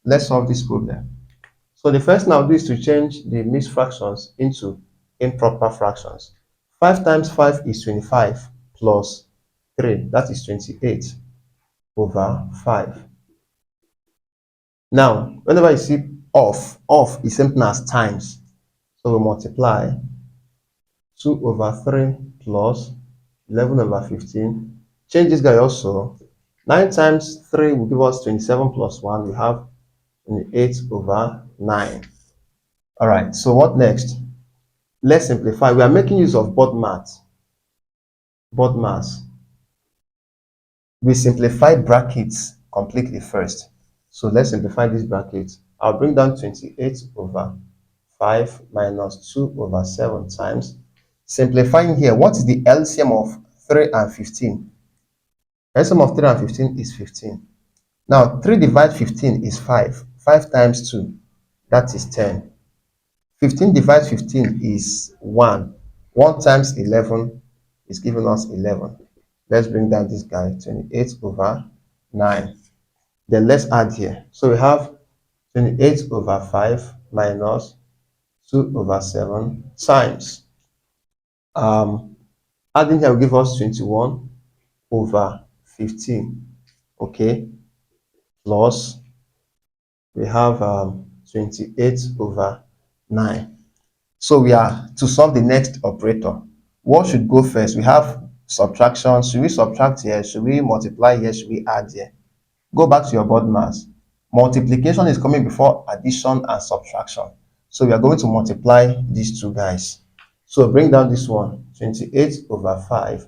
Let's solve this problem. So the first thing I'll do is to change the mixed fractions into improper fractions. 5 times 5 is 25 plus 3, that is 28 over 5. Now, whenever you see off is same thing as times. So we multiply 2 over 3 plus 11 over 15. Change this guy also. 9 times 3 will give us 27 plus 1. We have 28 over 9. All right, so what next? Let's simplify. We are making use of BODMAS. BODMAS. We simplify brackets completely first. So let's simplify these brackets. I'll bring down 28 over 5 minus 2 over 7 times. Simplifying here, what is the LCM of 3 and 15? LCM of 3 and 15 is 15. Now, 3 divided 15 is 5. 5 times 2, that is 10. 15 divided 15 is 1. 1 times 11 is giving us 11. Let's bring down this guy, 28 over 9. Then let's add here. So we have 28 over 5 minus 2 over 7 times. Adding here will give us 21 over 15. Okay. Plus we have 28 over 9. So we are to solve the next operator. What should go first? We have subtraction. Should we subtract here? Should we multiply here? Should we add here? Go back to your BODMAS. Multiplication is coming before addition and subtraction. So we are going to multiply these two guys. So bring down this one, 28 over 5.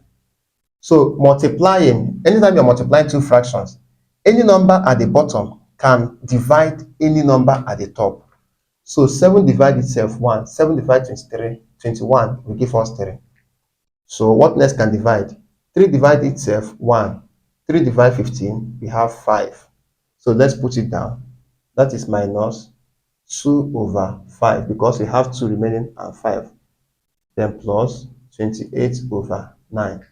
So multiplying, anytime you're multiplying two fractions, any number at the bottom can divide any number at the top. So 7 divide itself 1, 7 divide 23, 21 will give us 3. So what next can divide? 3 divide itself 1, 3 divide 15, we have 5. So let's put it down. That is minus 2 over 5 because we have 2 remaining and 5. Then plus 28 over 9.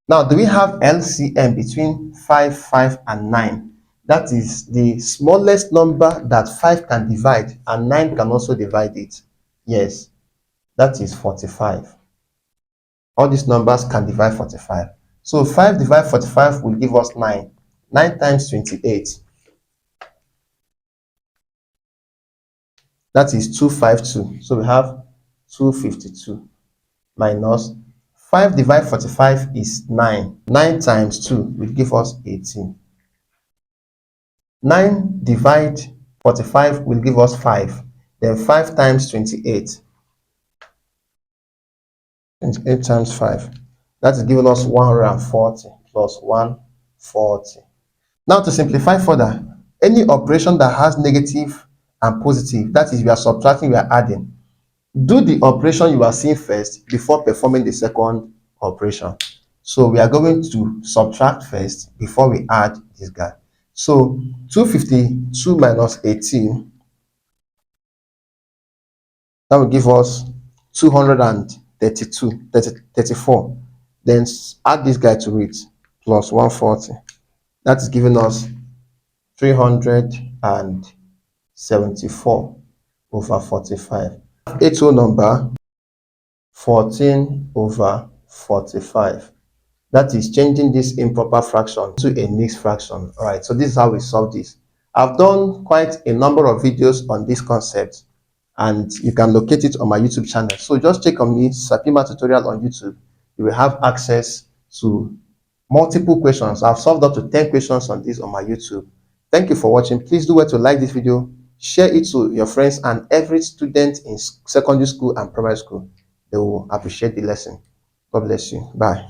Now, do we have LCM between 5, 5, and 9? That is the smallest number that 5 can divide and 9 can also divide it. Yes, that is 45. All these numbers can divide 45. So 5 divided 45 will give us 9. 9 times 28. That is 252. So we have 252 minus 5 divided 45 is 9. 9 times 2 will give us 18. 9 divided 45 will give us 5. Then 5 times 28. 28 times 5. That is giving us 140 plus 140. Now to simplify further, any operation that has negative and positive, that is we are subtracting, we are adding, do the operation you are seeing first before performing the second operation. So we are going to subtract first before we add this guy. So 252 minus 18, that will give us 34. Then add this guy to it, plus 140. That is giving us 374 over 45. A2 number 14 over 45. That is changing this improper fraction to a mixed fraction. All right, so this is how we solve this. I've done quite a number of videos on this concept, and you can locate it on my YouTube channel. So just check on me, Sapima Tutorial on YouTube. You will have access to multiple questions. I've solved up to 10 questions on this on my YouTube. Thank you for watching. Please do well to like this video, share it to your friends and every student in secondary school and primary school. They will appreciate the lesson. God bless you. Bye.